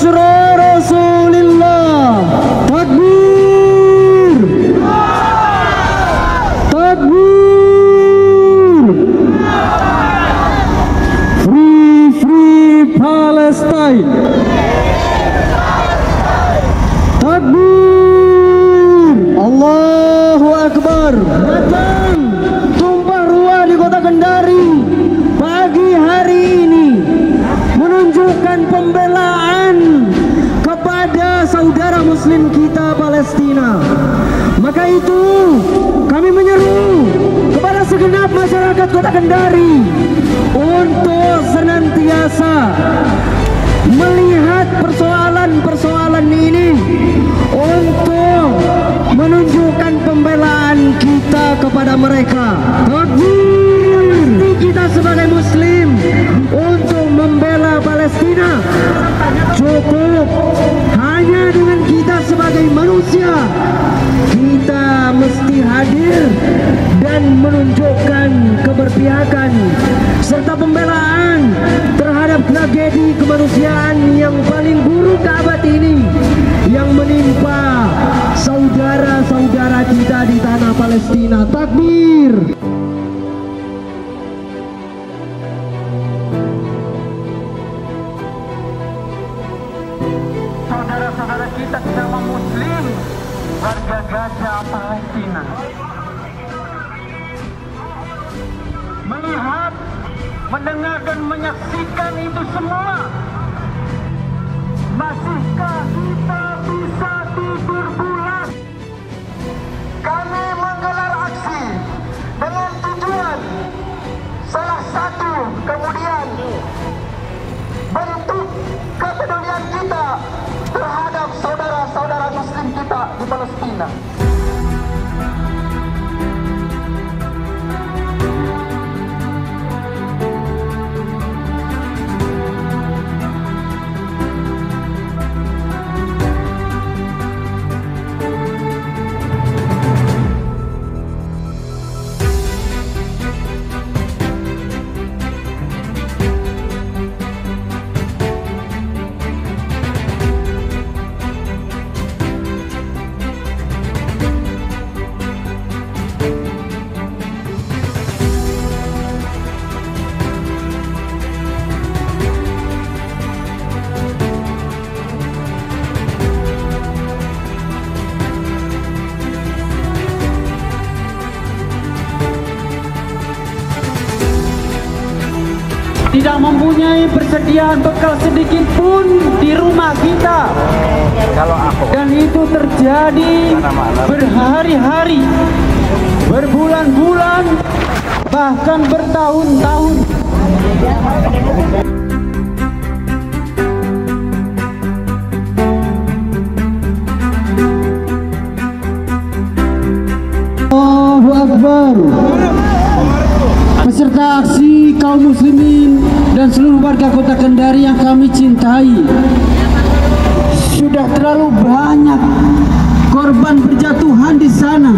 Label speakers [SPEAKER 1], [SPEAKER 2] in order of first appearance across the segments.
[SPEAKER 1] Bushra Rasulillah. Takbir. Takbir. Free Palestine. Takbir. Allahu Akbar. Datang tumpah ruah di kota Kendari pagi hari ini menunjukkan pembelaan kepada saudara muslim kita Palestina. Maka itu kami menyeru kepada segenap masyarakat kota Kendari untuk senantiasa melihat persoalan-persoalan ini untuk menunjukkan pembelaan kita kepada mereka. Takbir. Kita sebagai muslim untuk membela Palestina cukup hanya dengan kita sebagai manusia. Kita mesti hadir dan menunjukkan keberpihakan serta pembelaan terhadap tragedi kemanusiaan yang paling buruk abad ini yang menimpa saudara-saudara kita di tanah Palestina. Takbir.
[SPEAKER 2] Saudara-saudara kita sesama muslim warga Gaza Palestina melihat, mendengar dan menyaksikan itu semua, masihkah kita bisa tidur bulat? Kami menggelar aksi dengan tujuan salah satu, kemudian bentuk kepedulian kita terhadap saudara-saudara muslim kita di Palestina.
[SPEAKER 1] Tidak mempunyai persediaan bekal sedikit pun di rumah kita. Dan itu terjadi berhari-hari, berbulan-bulan, bahkan bertahun-tahun. Allahu Akbar. Peserta aksi kaum muslimin dan seluruh warga kota Kendari yang kami cintai, sudah terlalu banyak korban berjatuhan di sana.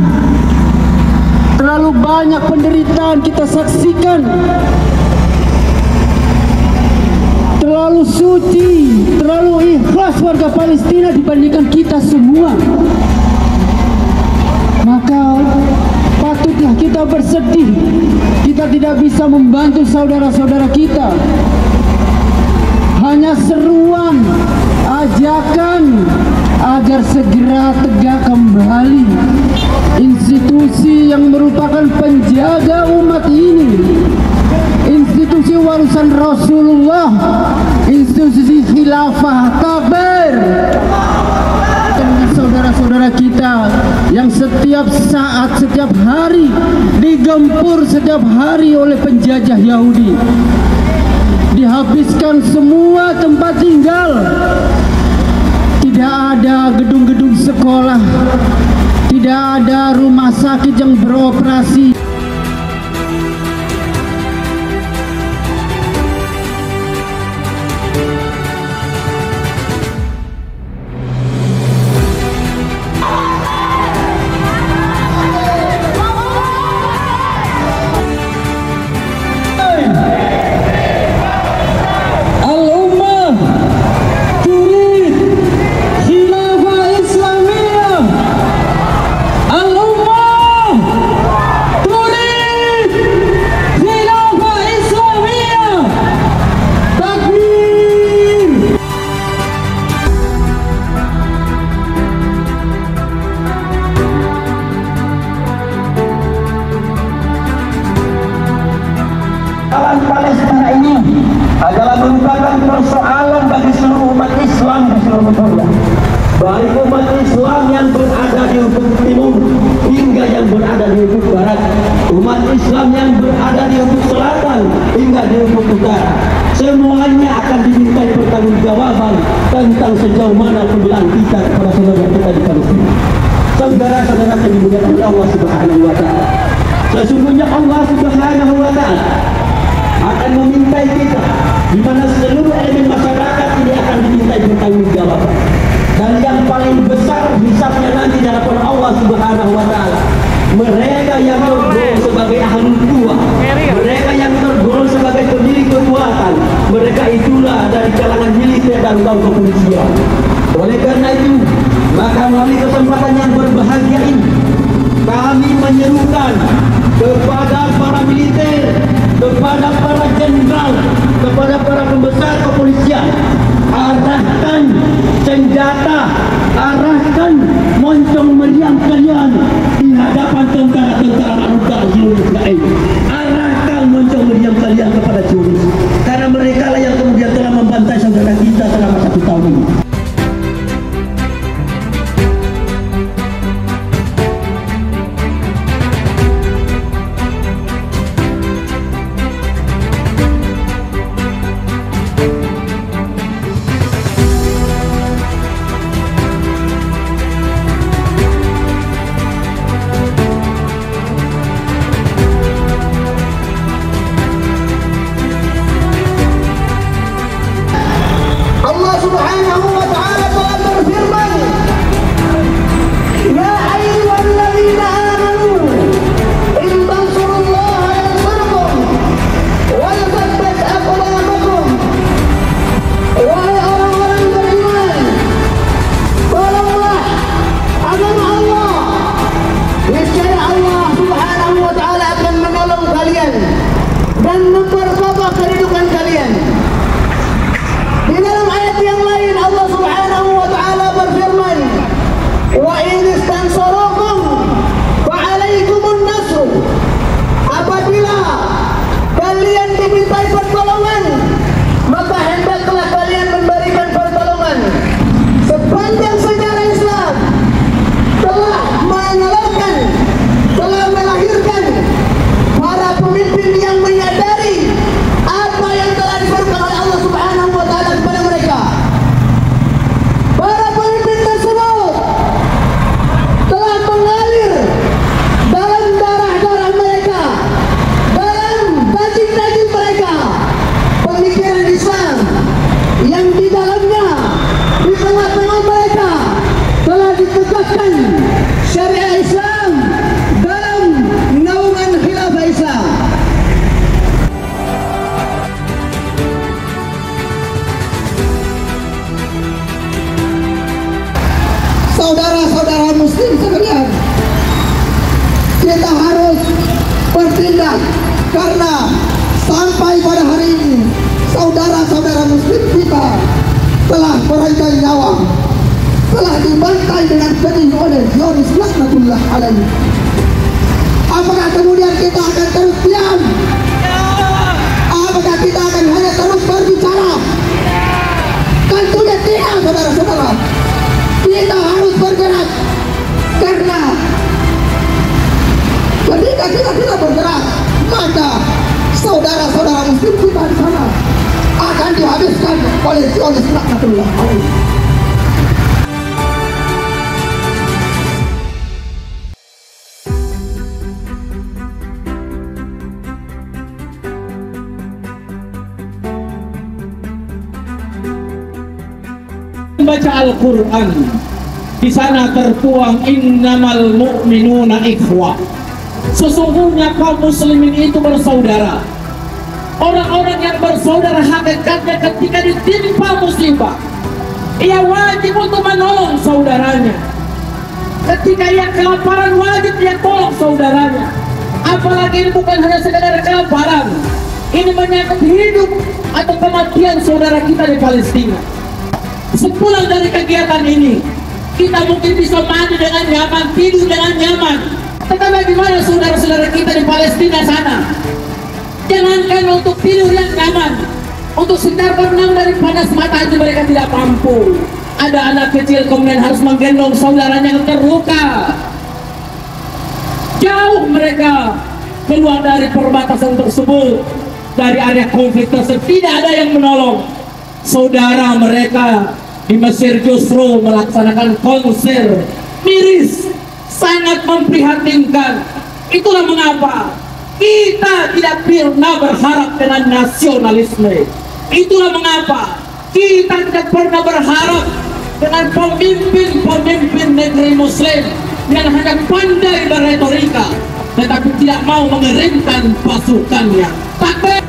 [SPEAKER 1] Terlalu banyak penderitaan kita saksikan. Terlalu suci, terlalu ikhlas warga Palestina dibandingkan kita semua. Maka patutlah kita bersedih. Kita tidak bisa membantu saudara-saudara kita. Hanya seruan, ajakan agar segera tegak kembali institusi yang merupakan penjaga umat ini, institusi warisan Rasulullah, institusi khilafah. Takbir. Dengan saudara-saudara kita yang setiap saat, setiap hari digempur setiap hari oleh penjajah Yahudi, dihabiskan semua tempat tinggal, tidak ada gedung-gedung sekolah, tidak ada rumah sakit yang beroperasi. Al-Ummah turid
[SPEAKER 3] berada di ufuk barat, umat Islam yang berada di ufuk selatan hingga di ufuk utara, semuanya akan dimintai pertanggungjawaban tentang sejauh mana pembelaan kita kepada saudara kita di Palestina. Saudara-saudara yang dimuliakan oleh Allah Subhanahu wa taala, sesungguhnya Allah Subhanahu wa taala akan memintai kita, di mana seluruh elemen masyarakat ini akan dimintai pertanggungjawaban. Dan yang paling besar hisabnya nanti di hadapan Allah Subhanahu wa taala, mereka yang tergolong sebagai ahli kuah, mereka yang tergolong sebagai pendiri kekuatan, mereka itulah dari kalangan militer dan kaum kepolisian. Oleh karena itu, maka melalui kesempatan yang berbahagia ini, kami menyerukan kepada para militer, kepada para jenderal, kepada para pembesar kepolisian, arahkan senjata, arahkan moncong meriam kalian di hadapan tentara-tentara anggota seluruh Israel. Arahkan moncong meriam kalian kepada Zionis, karena mereka lah yang kemudian telah membantai saudara kita selama 1 tahun ini.
[SPEAKER 4] Saudara-saudara muslim sekalian, kita harus bertindak, karena sampai pada hari ini saudara-saudara muslim kita telah meregang nyawa, telah dibantai dengan pedih oleh Zionis laknatullah alaihi. Apakah kemudian kita akan terus diam? Apakah kita akan hanya terus berbicara? Tentunya tidak, saudara-saudara. Kita harus bergerak, karena ketika kita tidak bergerak, maka saudara-saudara muslim kita di sana akan dihabiskan oleh Zionis laknatullah alaihi.
[SPEAKER 5] Baca Al-Quran, di sana tertuang innamal mu'minuna ikhwah. Sesungguhnya kaum muslimin itu bersaudara. Orang-orang yang bersaudara hakikatnya ketika ditimpa musibah, ia wajib untuk menolong saudaranya. Ketika ia kelaparan, wajib dia tolong saudaranya. Apalagi ini bukan hanya sekedar kelaparan, ini menyangkut hidup atau kematian saudara kita di Palestina. Sepulang dari kegiatan ini, kita mungkin bisa mandi dengan nyaman, tidur dengan nyaman. Tetapi bagaimana saudara-saudara kita di Palestina sana? Jangankan untuk tidur yang nyaman, untuk sekedar berenang dari panas matahari mereka tidak mampu. Ada anak kecil kemudian harus menggendong saudaranya yang terluka. Jauh mereka keluar dari perbatasan tersebut, dari area konflik tersebut, tidak ada yang menolong. Saudara mereka di Mesir justru melaksanakan konser miris, sangat memprihatinkan. Itulah mengapa kita tidak pernah berharap dengan nasionalisme. Itulah mengapa kita tidak pernah berharap dengan pemimpin-pemimpin negeri Muslim yang hanya pandai berretorika tetapi tidak mau mengerimkan pasukannya. Takbir!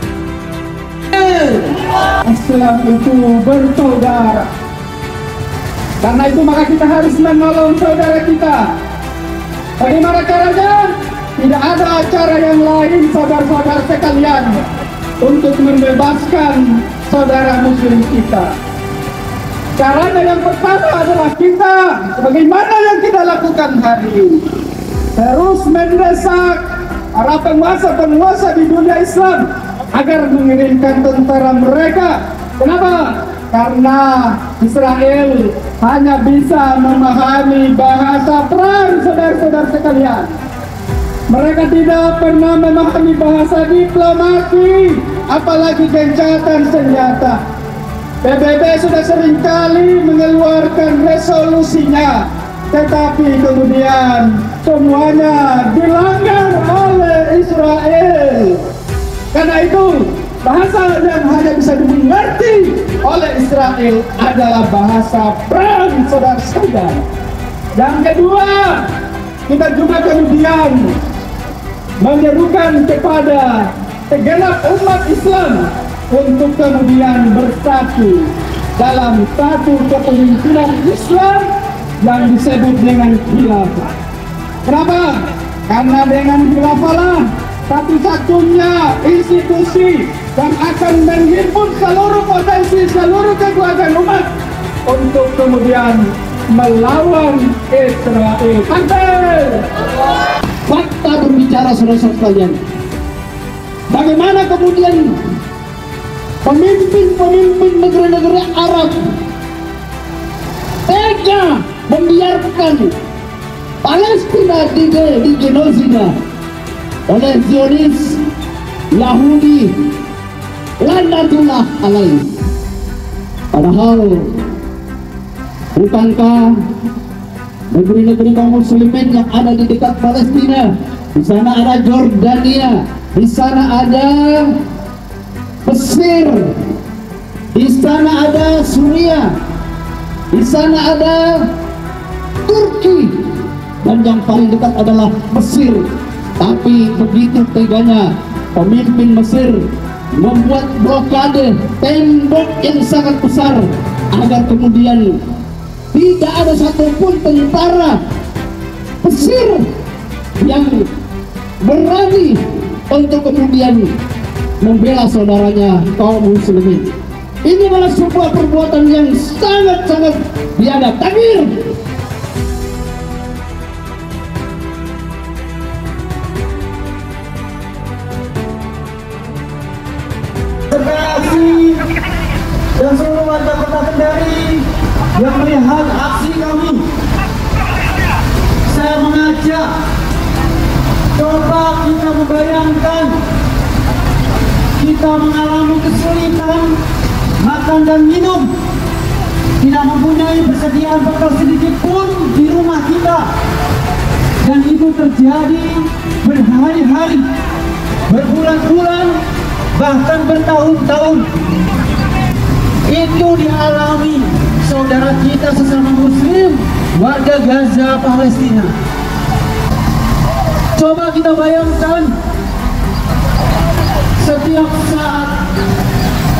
[SPEAKER 1] Islam itu bersaudara. Karena itu maka kita harus menolong saudara kita. Bagaimana caranya? Tidak ada cara yang lain, saudara-saudara sekalian, untuk membebaskan saudara muslim kita. Caranya yang pertama adalah kita, bagaimana yang kita lakukan hari ini, terus mendesak para penguasa-penguasa di dunia Islam agar mengirimkan tentara mereka. Kenapa? Karena Israel hanya bisa memahami bahasa perang, saudara-saudara sekalian. Mereka tidak pernah memahami bahasa diplomasi, apalagi gencatan senjata. PBB sudah seringkali mengeluarkan resolusinya, tetapi kemudian semuanya dilanggar oleh Israel. Karena itu bahasa yang hanya bisa dimengerti oleh Israel adalah bahasa perang, saudara-saudara. Yang kedua, kita juga kemudian menyerukan kepada segenap umat Islam untuk kemudian bersatu dalam satu kepemimpinan Islam yang disebut dengan khilafah. Kenapa? Karena dengan khilafah lah satu-satunya institusi yang akan menghimpun seluruh potensi, seluruh kekuatan umat untuk kemudian melawan Israel. Takbir! Fakta berbicara, saudara-saudara sekalian. Bagaimana kemudian pemimpin-pemimpin negara-negara Arab tega membiarkan Palestina digenosida oleh Zionis Yahudi laknatullah alaih. Padahal bukankah negeri-negeri kaum muslimin yang ada di dekat Palestina, di sana ada Jordania, di sana ada Mesir, di sana ada Suriah, di sana ada Turki, dan yang paling dekat adalah Mesir. Tapi begitu teganya pemimpin Mesir membuat blokade tembok yang sangat besar agar kemudian tidak ada satupun tentara Mesir yang berani untuk kemudian membela saudaranya kaum muslimin. Ini adalah sebuah perbuatan yang sangat-sangat biadab. Takbir!
[SPEAKER 3] Dan seluruh warga Kota Kendari yang melihat aksi kami, saya mengajak, coba kita membayangkan kita mengalami kesulitan makan dan minum, tidak mempunyai persediaan bekal sedikit pun di rumah kita, dan itu terjadi berhari-hari, berbulan-bulan, bahkan bertahun-tahun. Itu dialami saudara kita sesama muslim warga Gaza, Palestina. Coba kita bayangkan setiap saat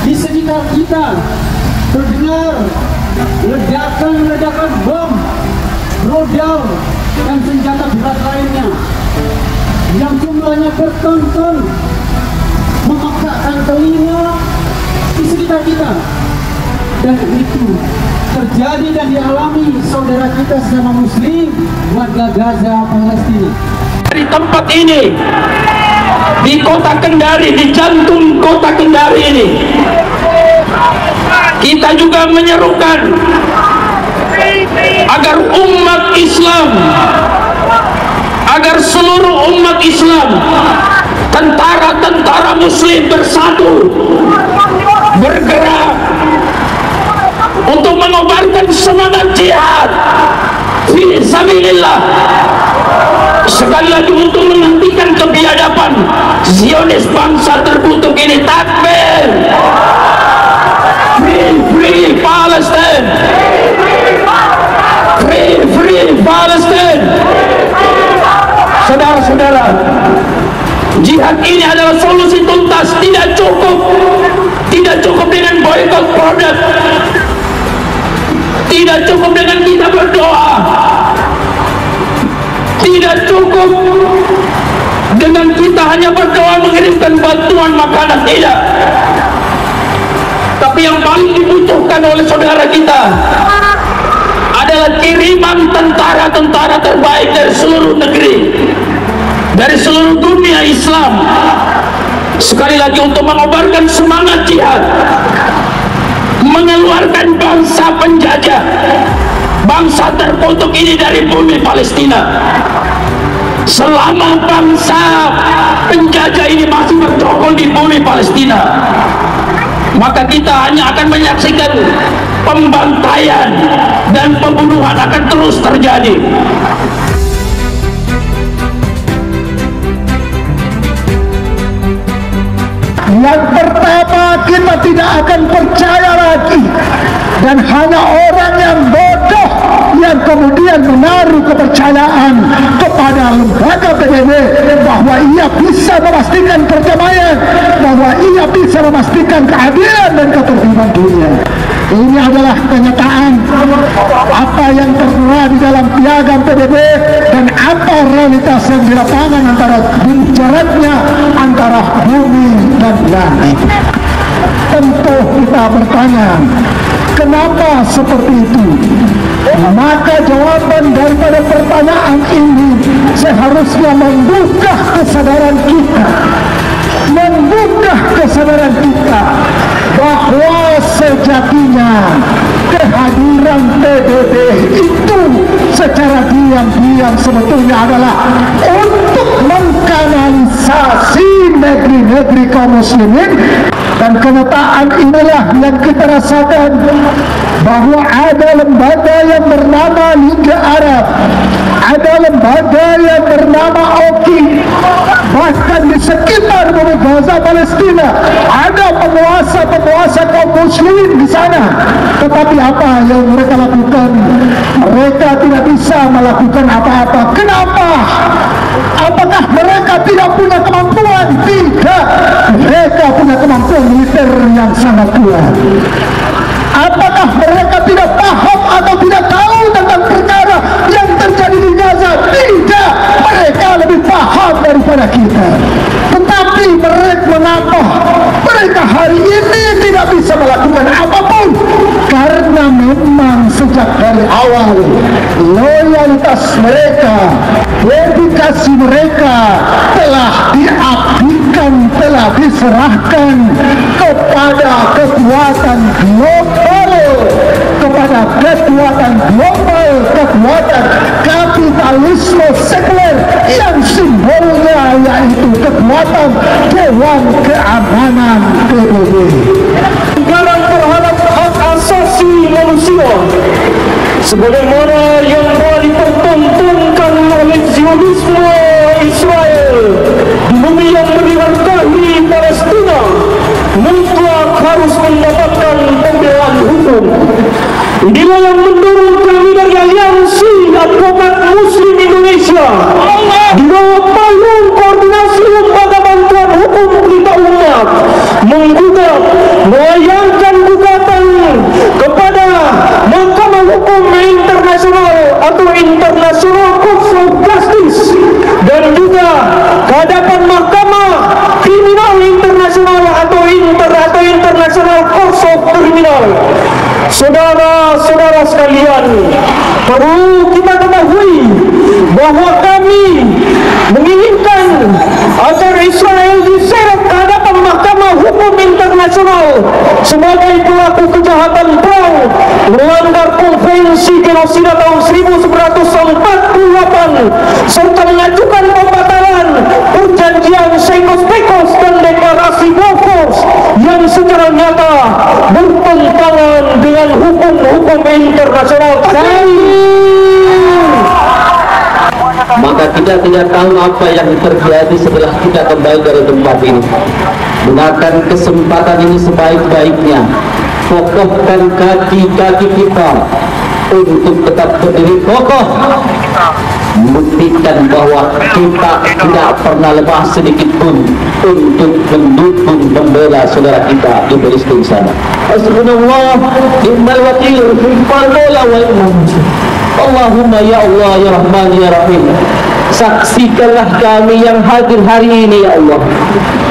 [SPEAKER 3] di sekitar kita terdengar ledakan-ledakan bom, rudal, dan senjata berat lainnya yang jumlahnya berton-ton memekakkan telinga di sekitar kita. Dan itu terjadi dan dialami saudara kita sesama muslim warga Gaza, Palestina.
[SPEAKER 5] Di tempat ini, di kota Kendari, di jantung kota Kendari ini, kita juga menyerukan agar umat Islam, agar seluruh umat Islam, tentara-tentara muslim bersatu, bergerak untuk mengobarkan semangat jihad fi sabilillah, sekali lagi untuk menghentikan kebiadaban Zionis bangsa terkutuk ini. Takbir! Free Palestine! Free Palestine! Saudara-saudara, jihad ini adalah solusi tuntas. Tidak cukup dengan boykot produk, tidak cukup dengan kita berdoa, tidak cukup dengan kita hanya berdoa mengirimkan bantuan makanan, tidak. Tapi yang paling dibutuhkan oleh saudara kita adalah kiriman tentara-tentara terbaik dari seluruh negeri, dari seluruh dunia Islam, sekali lagi untuk mengobarkan semangat jihad, mengeluarkan bangsa penjajah, bangsa terkutuk ini dari bumi Palestina. Selama bangsa penjajah ini masih bercokol di bumi Palestina, maka kita hanya akan menyaksikan pembantaian dan pembunuhan akan terus terjadi.
[SPEAKER 4] Yang pertama, kita tidak akan percaya lagi, dan hanya orang yang bodoh yang kemudian menaruh kepercayaan kepada lembaga PBB bahwa ia bisa memastikan perdamaian, bahwa ia bisa memastikan keadilan dan ketertiban dunia. Ini adalah kenyataan apa yang tertera di dalam piagam PBB dan apa realitas yang di lapangan antara jaraknya antara bumi dan langit. Tentu kita bertanya, kenapa seperti itu? Maka jawaban daripada pertanyaan ini seharusnya membuka kesadaran kita, bahwa sejatinya kehadiran PBB itu secara diam-diam sebetulnya adalah untuk mengkanalisasi negeri-negeri kaum muslimin. Dan kenyataan inilah yang kita rasakan, bahwa ada lembaga yang bernama Liga Arab, ada lembaga yang bernama OKI, bahkan di sekitar bumi Gaza Palestina ada penguasa kaum muslimin di sana. Tetapi apa yang mereka lakukan? Mereka tidak bisa melakukan apa-apa. Kenapa? Apakah mereka tidak punya kemampuan? Tidak. Mereka punya kemampuan militer yang sangat kuat. Apakah mereka tidak paham atau tidak tahu tentang perkara yang terjadi di Gaza? Tidak. Mereka lebih paham daripada kita. Tetapi mengapa mereka hari ini tidak bisa melakukan apapun? Karena memang sejak dari awal loyalitas mereka, dedikasi mereka telah diabdikan, telah diserahkan kepada kekuatan global, kekuatan kapitalisme sekuler yang simbolnya yaitu kekuatan Dewan Keamanan PBB.
[SPEAKER 5] Pelanggaran terhadap hak asasi manusia sebagaimana yang telah dipertontonkan oleh Zionisme Israel di bumi yang berdarah-darah Palestina mutlak harus mendapatkan pembelaan hukum. Inilah yang mendorong kami dari Aliansi Advokat Muslim Indonesia di bawah payung koordinasi lembaga bantuan hukum pelita umat menggugat, melayangkan gugatan kepada Mahkamah Hukum Internasional atau International Court of Justice dan juga ke hadapan Mahkamah Kriminal Internasional atau International Court of Criminal. Saudara-saudara sekalian, perlu kita ketahui bahwa kami menginginkan agar Israel diseret ke hadapan Mahkamah Hukum Internasional
[SPEAKER 3] sebagai pelaku kejahatan perang melanggar konvensi genosida tahun 1948 serta mengajukan pembatalan perjanjian Sykes-Picot dan deklarasi Balfour yang secara nyata bertentangan dengan hukum-hukum internasional.
[SPEAKER 1] Maka kita tidak tahu apa yang terjadi setelah kita kembali dari tempat ini. Gunakan kesempatan ini sebaik-baiknya, kokohkan kaki-kaki kita untuk tetap berdiri kokoh, buktikan bahwa kita tidak pernah lemah sedikit pun untuk mendukung membela saudara kita di Palestina sana. Hasbunallah ni'mal wakil, fal-maula wa ni'mal nasir. Allahumma ya Allah ya Rahman ya Rahim, saksikanlah kami yang hadir hari ini ya Allah.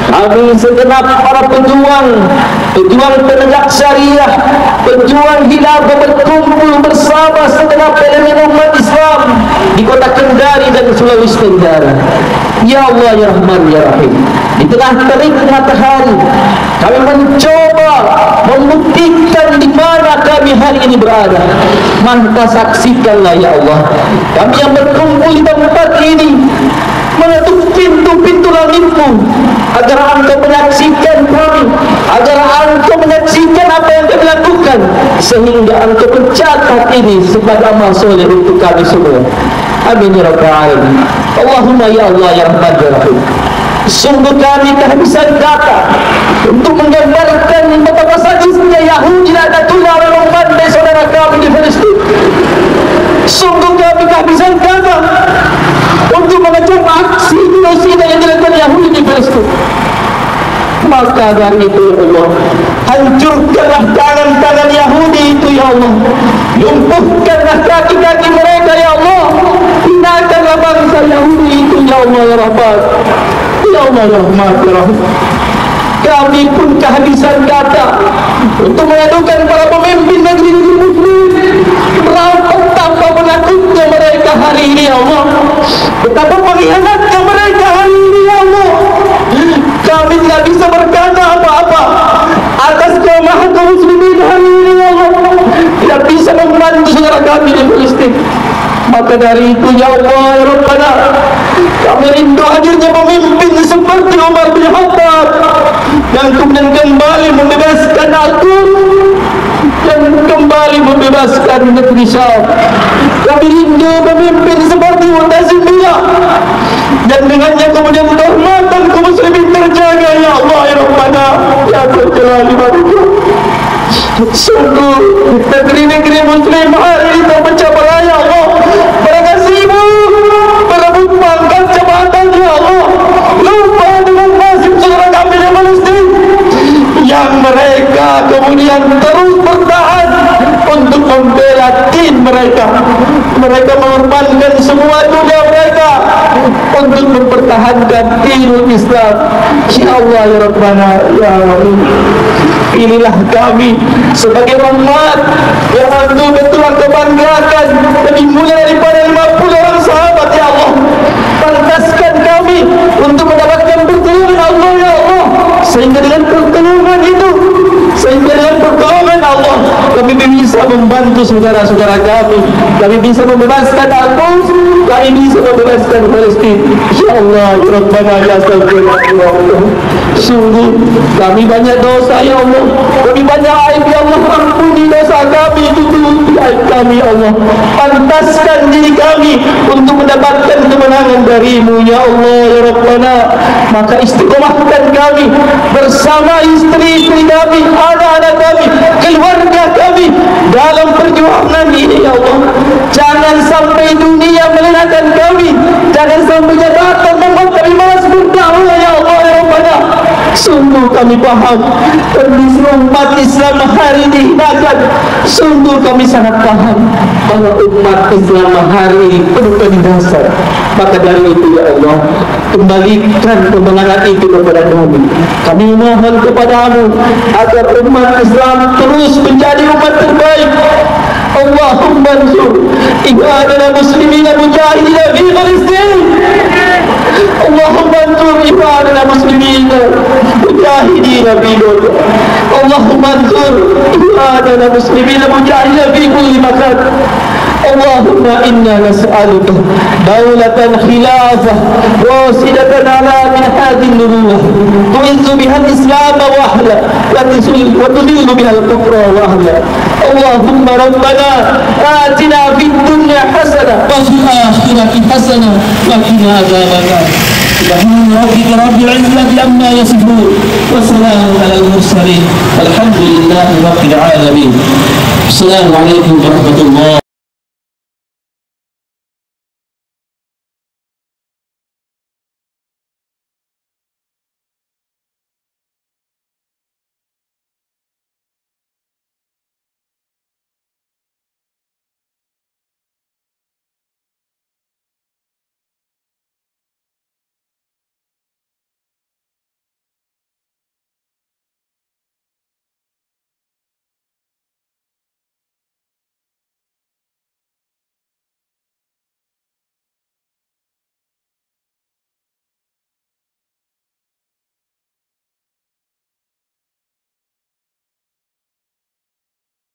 [SPEAKER 1] Kami segenap para pejuang penegak syariah, pejuang khilafah berkumpul bersama segenap elemen umat Islam di kota Kendari dan Sulawesi Tenggara. Ya Allah ya Rahman ya Rahim, di tengah terik matahari kami mencoba membuktikan di mana kami hari ini berada. Maka saksikanlah ya Allah, kami yang berkumpul di tempat ini mengetuk pintu-pintu langit-Mu agar Engkau menyaksikan kami, agar Engkau menyaksikan apa yang kami lakukan, sehingga Engkau mencatat ini sebagai amal soleh untuk kami semua. Amin ya Rabbal Alamin. Allahumma ya Allah ya Rahman ya Rahim, sungguh kami kehabisan kata untuk menggambarkan betapa sadisnya Yahudi dan Natullah memandai saudara kami di Palestina. Sungguh kami kehabisan kata untuk mengecam aksi genosida yang dilakukan Yahudi di Palestina. Maka dari itu ya Allah, hancurkanlah tangan-tangan Yahudi itu ya Allah, lumpuhkanlah kaki-kaki mereka ya Allah, hinakanlah bangsa Yahudi itu ya Allah ya Rahman ya Allah ya Rahman ya Rahim. Kami pun kehabisan kata untuk mengadukan para pemimpin negeri-negeri muslim betapa menakutnya mereka hari ini ya Allah, betapa pengkhianatnya mereka hari ini ya Allah. Kami tidak bisa berkata apa-apa atas kelemahan kaum muslimin hari ini ya Allah, tidak bisa membantu saudara kami di Palestina. Maka dari itu ya Allah ya Rabbana, kami rindu hadirnya pemimpin seperti Umar bin Khattab yang kemudian kembali membebaskan Al-Quds dan kembali membebaskan negeri Syam. Kami rindu pemimpin seperti Mu'tasimiyah dan dengannya kemudian kehormatan kaum muslimin terjaga ya Allah ya Rabbana ya Dzal Jalali wal Ikram. Sungguh negeri-negeri muslim hari ini terpecah belah ya Allah. Mereka sibuk berebut pangkat jabatan ya Allah, lupa dengan nasib saudara kami di Palestina yang mereka kemudian terus bertahan untuk membela din mereka. Mereka mengorbankan semua dunia mereka untuk mempertahankan dinul Islam. Ya Allah ya Rabbana ya Rahim, inilah kami sebagai umat yang betul-betul kebanggakan lebih mulia daripada 50 orang sahabat ya Allah. Pantaskan kami untuk mendapatkan pertolongan Allah ya Allah, sehingga dengan pertolongan itu, sehingga dengan pertolongan Allah kami bisa membantu saudara-saudara kami bisa membebaskan Al-Quds, kami bisa membebaskan Palestina. Ya Allah ya Rabbana ya Astagfirullah ya Allah, sungguh kami banyak dosa ya Allah, kami banyak aib ya Allah, ampuni dosa kami, tutupi aib kami ya Allah. Pantaskan diri kami untuk mendapatkan kemenangan dari-Mu ya Allah ya Rabbana. Maka istiqomahkan kami bersama istri-istri kami, anak-anak kami, keluarga kami dalam perjuangan ini ya Allah. Jangan sampai dunia melelahkan kami, jangan sampai jabatan membuat kami malas berdakwah ya Allah ya Rabbana. Sungguh kami paham kondisi umat Islam hari ini dihinakan. Sungguh kami sangat paham bahwa umat Islam hari ini penuh penindasan. Maka dari itu ya Allah, kembalikan kemenangan itu kepada kami. Kami mohon kepadamu agar umat Islam terus menjadi umat terbaik. Allahumma ansur ibadana muslimina mujahidina fi Palestin. Allahumma ansur ibadana muslimina mujahidina fi Palestin. اللهم انصر إخواننا المسلمين المجاهدين في كل مكان. اللهم إنا نسألك دولة خلافة راشدة على منهاج النبوة تعز بها الإسلام وأهله وتذل بها الكفر وأهله. اللهم ربنا آتنا في الدنيا حسنة وفي الآخرة حسنة وقنا عذاب النار. سبحان ربك رب العزة عما يصفون وسلام على المرسلين والحمد لله رب العالمين. السلام عليكم ورحمة الله.